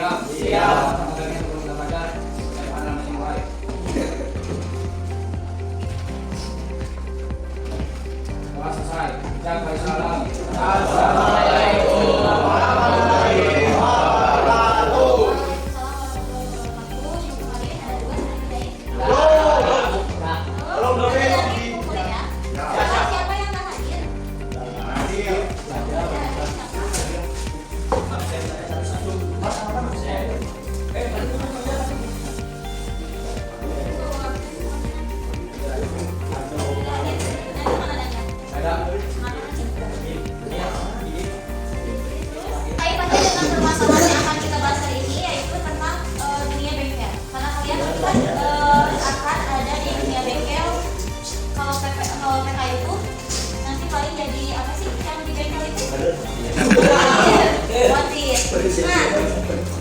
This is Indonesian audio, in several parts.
Siap. Siap. Makanya belum belajar. Saya mana masih mulai. Doa selesai. Jaga salam. Assalamualaikum warahmatullahi wabarakatuh. Nah,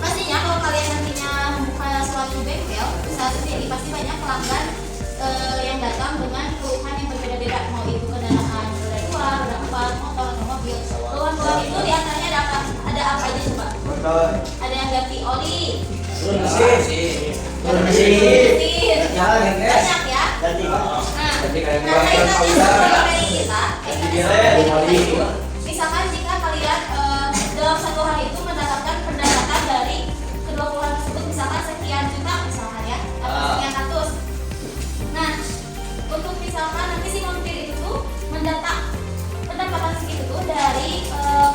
pastinya kalau kalian nantinya buka suatu bengkel, satu ini pasti banyak pelanggan yang datang dengan keluhan yang berbeda-beda, mau itu kendaraan roda 2, roda 4, motor atau mobil. Keluhan-keluhan itu diantaranya ada apa aja coba? Ada yang ganti oli, banyak ya. Misalkan jika kalian dalam satu hari itu mendapatkan pendapatan dari kedua keluhan tersebut, misalkan sekian juta misalkan ya, atau sekian ratus. Nah, untuk misalkan nanti si montir itu tuh pendapatan segitu tuh dari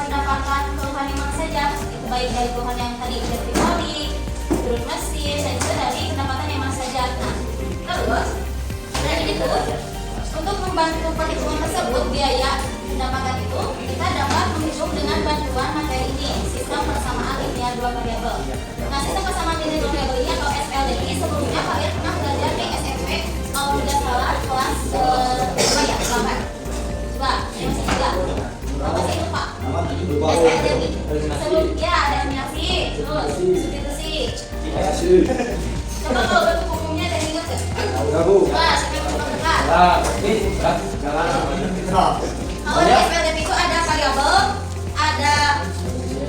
pendapatan keluhan yang mana saja, itu baik dari keluhan yang tadi ganti oli, turun mesin, dan juga dari pendapatan yang mana saja. Nah, terus dari itu untuk membantu perhitungan tersebut biaya pendapatan itu kita dapat menghitung dengan bantuan materi ini, sistem persamaan linear dua variabel. Nah, sistem persamaan linear dua variabel ini atau SLDI sebelumnya kalian pernah belajar di SMP kalau tidak salah kelas berapa ya? 8. Coba, yang masih ingat? Masih lupa? SLDI. Sebelum ya ada aminasi, terus substitusi. Coba kalau bentuk umumnya ada yang ingat nggak? Coba, siapa yang belum dekat? Kalau di SPLDP itu ada variabel, ada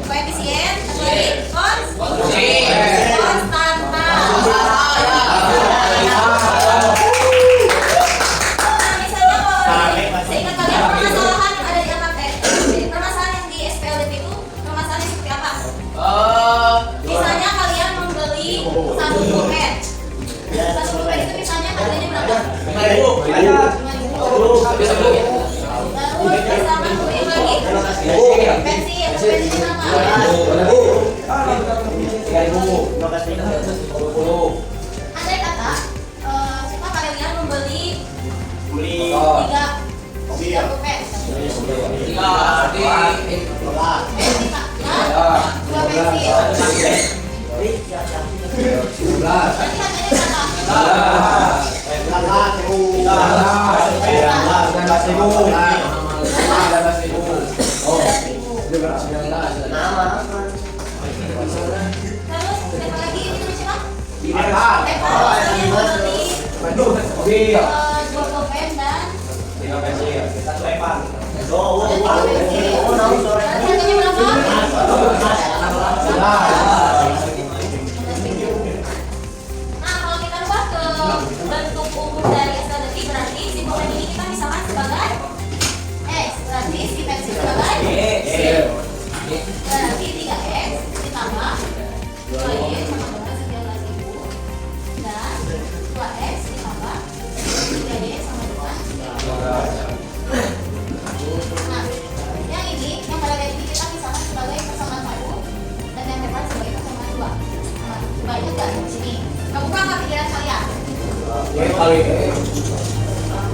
koefisien, atau lagi konstanta. Misalnya kalau seingat kalian permasalahan yang ada di AKT, permasalahan yang di SPLDP itu permasalahan seperti apa? Misalnya kalian membeli satu pulpen. Satu pulpen itu misalnya harganya berapa? 5.000. Andai kata kita kalian membeli 3 pulpen, 2 pensil. Terus siapa lagi ini siapa? Membeli 2 pulpen dan 3 pensil. Harganya berapa? Nah, kalau kita ubah ke bentuk umum dari SLDI berarti si pulpen ini kita misalkan sebagai X, berarti si pensil sebagai berarti 3X ditambah 2Y sama dengan 19.000 dan 2X ditambah 3Y sama dengan 19.000. Nah, yang ini, yang pada kayak ini kita misalkan sebagai persamaan 1 dan yang depan sebagai persamaan 2. Nah, coba ingat gak di sini? Kamu nggak pikiran kalian?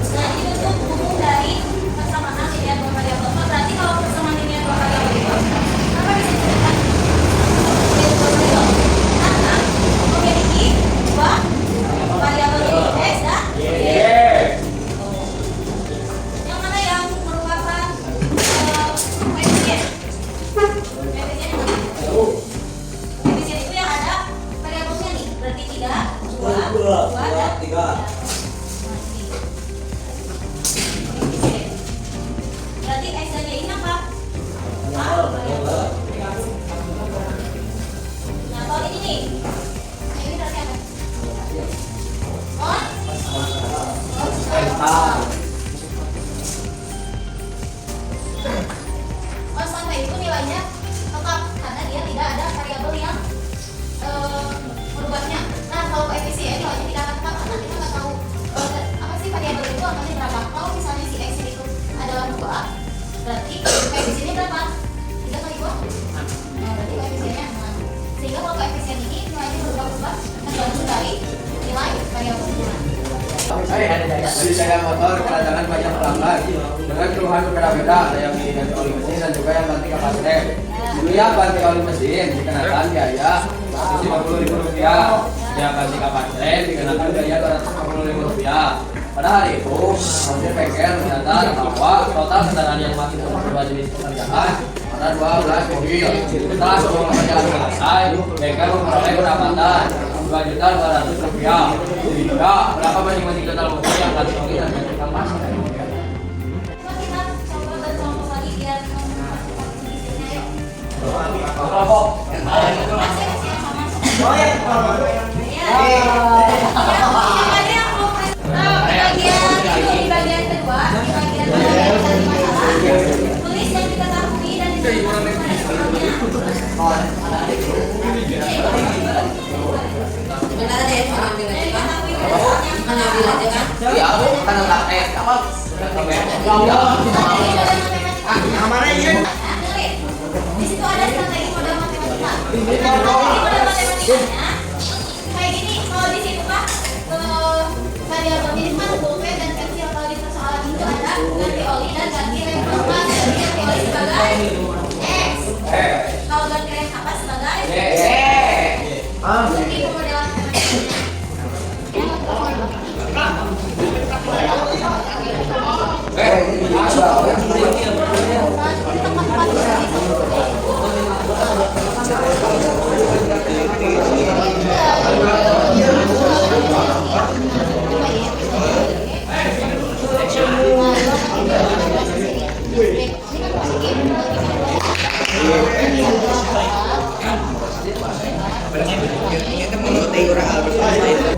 Nah, ini bentuk umum dari persamaan linear dua variabel. Berarti kalau persamaan linear dua variabel itu apa bisa disebutkan? Karena memiliki 2 variabel ini X dan Y. Yang mana yang merupakan koefisien? Koefisien itu yang ada variabelnya nih, berarti 3, 2, 2 dan 3. Berarti X dan Y ini apa? Nah, kalau Ini berarti apa? Oh? Kos kontra itu nilainya tetap karena dia tidak ada variabel yang merubahnya. Nah, kalau koefisien nilainya tidak akan tetap karena kita nggak tahu apa sih variabel itu angkanya berapa. Kalau misalnya si x itu adalah 2, berarti koefisiennya berapa? 3 kali 2? Nah, berarti koefisiennya 6. Sehingga kalau koefisien ini nilainya berubah-ubah tergantung dari nilai variabelnya. Dari sepeda motor kedatangan banyak pelanggan dengan keluhan berbeda-beda, ada yang diganti oli mesin dan juga yang ganti kapas rem. Dulunya ganti oli mesin dikenakan biaya Rp150.000, yang ganti kapas rem dikenakan biaya Rp250.000. Pada hari itu, hasil bengkel mencatat bahwa total kendaraan yang masuk untuk kedua jenis pekerjaan ada 12 mobil. Setelah semua pekerjaan selesai, bengkel memperoleh pendapatan Rp2.200.000. Jadi juga berapa masing-masing total mobil yang ganti oli dan ganti kapas rem? Kita coba bercontoh lagi biar isinya yuk. Di bagian kedua, di bagian masalah, tulis yang diketahui dan Bentar deh, ambil aja kan? Ya, karena tak apa? Di situ ada strategi modal matematika. Strategi modal matematikanya kayak gini. Kalau di situ Pak, variabelnya itu kan P dan kecil. Kalau di persoalan itu ada ganti oli dan ganti rem kapas. Ganti oli sebagai X. Kalau ganti rem kapas sebagai Jadi pemodelan matematikanya.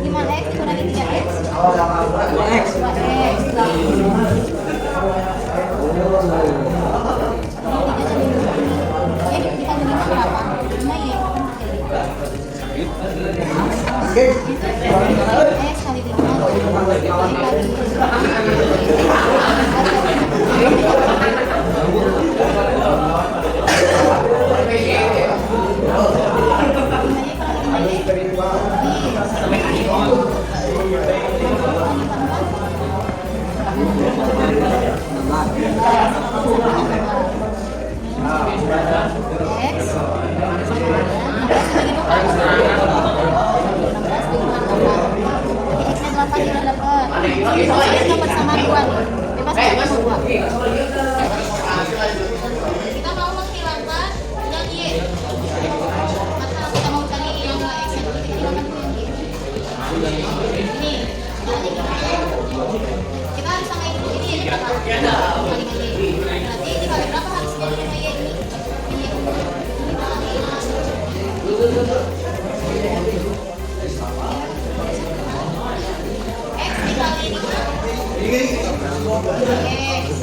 Gimana X dikurangi 3X? 2X. Kita mau menghilangkan yang Y. Maka kita mau cari yang X yang kita hilangkan dulu yang Y. Ini, kita harus samain dulu ini ya berapa? Kali Y. Berarti ini kali berapa harus jadi dengan Y ini? X dikali ini X.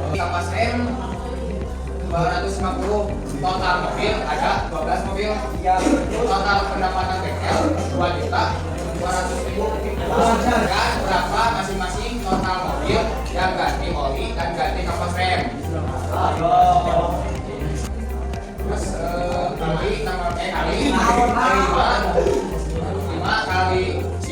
Jadi kali cuma 250 total mobil ada 12 mobil yang total pendapatan bengkel 2.200.000 dan berapa masing-masing total mobil yang ganti oli dan ganti kapas rem. Terus kali 5 kali C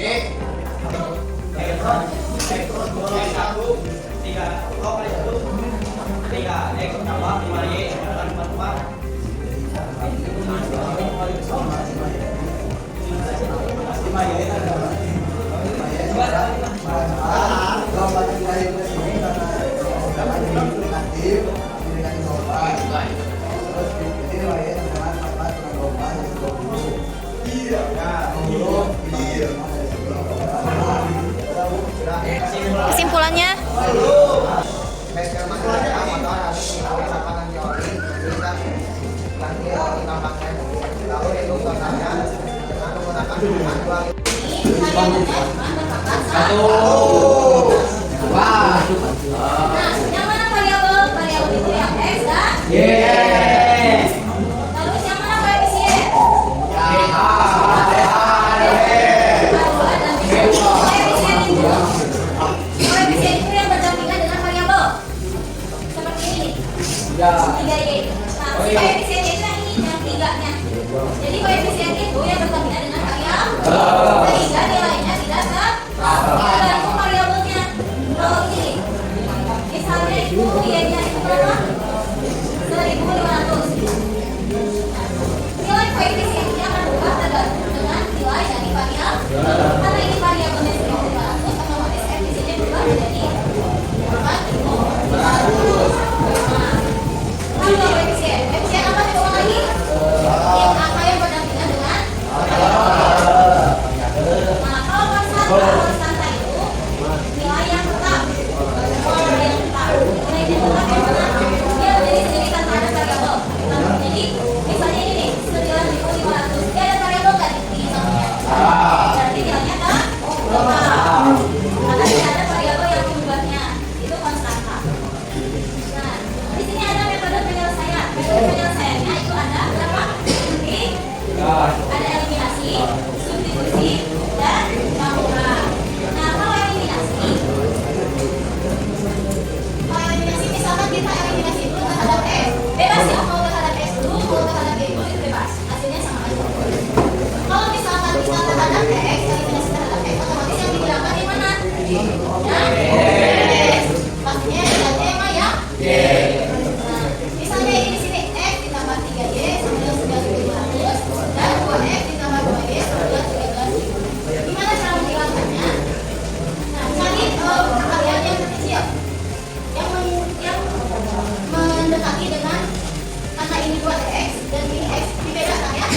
Kesimpulannya, Wah. nah, yang mana variabel? Variabel itu yang X dan Yes. lalu yang mana koefisien? Koefisien itu yang berdampingan dengan variabel. Seperti ini. Ya. 3Y. Nah, koefisien itu yang ini, yang tiganya. Jadi koefisien itu yang berdampingan dengan variabel. Sehingga nilainya tidak tergantung variabelnya. Kalau ini, misalnya itu Y-nya itu berapa? 1.500. Nilai koefisiennya akan berubah tergantung dengan nilai dari variabel. Karena ini variabelnya 1.500, otomatis koefisiennya berubah menjadi 4.500. Nah, kalau koefisien apa diulang lagi? Yang angka yang berdampingan dengan variabel. Nah, kalau konstanta itu nilai yang tetap. Nilai yang tetap. Nilai yang tetap yang mana? Dia menjadi tanpa ada variabel. Nah, jadi misalnya ini nih 9.500. Dia ada variabel nggak di sampingnya? Berarti nilainya kan tetap. Karena tidak ada variabel yang mengubahnya. Itu konstanta. Nah, di sini ada metode penyelesaian. Metode penyelesaiannya itu ada berapa? Ada eliminasi, substitusi, dan campuran. Nah, kalau eliminasi misalkan kita eliminasi dulu terhadap X, bebas ya, mau terhadap X dulu, mau terhadap Y dulu, itu bebas, hasilnya sama aja. Kalau misalkan kita terhadap X, eliminasi terhadap X, otomatis yang digunakan di mana? X. Pastinya nilainya yang mana ya? Nah, misalnya ini di sini X ditambah 3Y sama dengan 9.500 dan 2X ditambah 2Y sama dengan 13.000. Gimana cara menghilangkannya? Nah, cari kalian yang kecil yang mendekati dengan, karena ini 2X dan ini X dibedakan ya.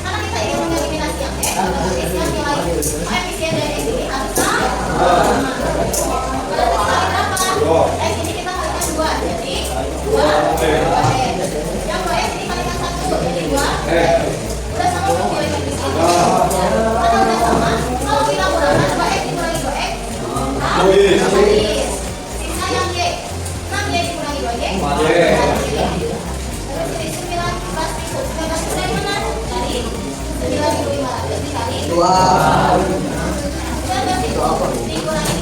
Karena kita ingin mengeliminasi yang X, otomatis yang nilai koefisien dari X ini harus sama. Berarti kita berapa? X ini kita kalikan 2, jadi 2X. Yang 2X ini kalikan 1, jadi 2X. Udah sama seperti nilai koefisien. Karena udah sama, kalau kita kurangkan 2X dikurangi 2X, habis. Sisa yang Y, 6Y dikurangi 2Y, berarti jadi 19.000. 19.000 dari mana? Dari 9.500 dikali 2. 19.000 dikurangi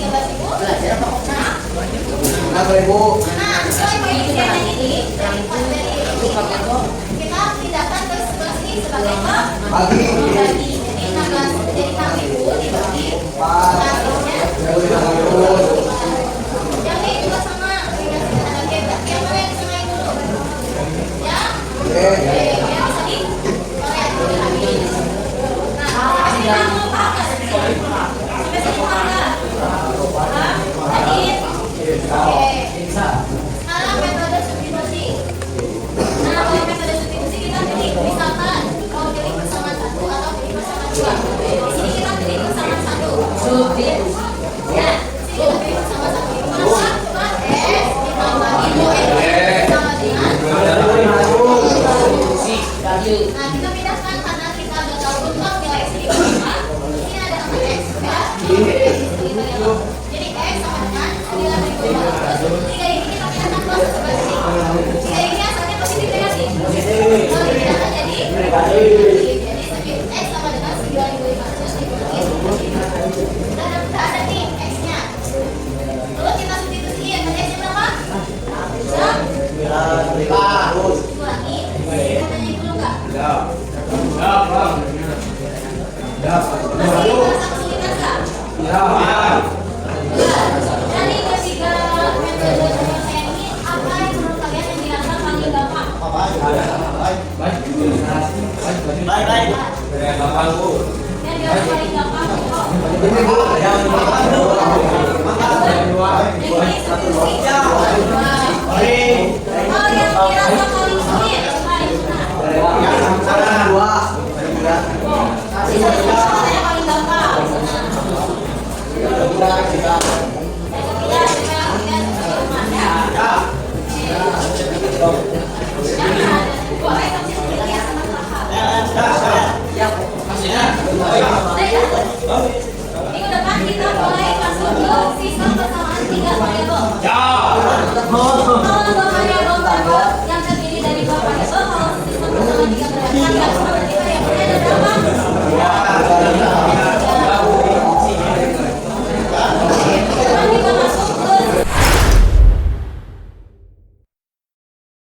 13.000. Nah, sesuai koefisiennya ini dari kita pindahkan ke sebelah sini sebagai pembagi. Jadi 16 jadi 6.000 dibagi 4-nya. Yang ini juga sama, eliminasi terhadap Y, berarti yang mana yang disamain dulu? Ya? Ya bisa dikoreksi dulu habis. Nah, sampai sini kamu paham nggak? Sampai sini paham nggak? Paham? Lanjut. Oke. Sekarang metode substitusi. Nah, kalau metode substitusi kita pilih, misalkan mau pilih persamaan 1 atau pilih persamaan 2. Di sini kita pilih persamaan 1. Ya, di sini kita pilih persamaan 1. Maka cuma X ditambah itu X sama dengan. Nah, kita pindahkan karena kita udah tahu untuk nilai X ini berapa. Di sini ada 4X ya. Jadi X sama dengan 9.500. 3 ini kita pindahkan ke sebelah sini. 3 ini asalnya positif negatif. Kalau dipindahkan jadi negatif. Jadi X sama dengan 9.500 dikurangi 10. Udah ada nih X-nya. Lalu kita substitusiin. Tadi X-nya berapa? 9. Dikurangi. Katanya dulu nggak? Masih merasa kesulitan nggak? Dari eksekusi. Hal yang dirasa paling sulit. Sisa hal yang paling gampang. Yang ketiga boleh tapi pilih yang minggu depan kita mulai masuk ke sistem persamaan 3 variabel. Kalau 2 variabel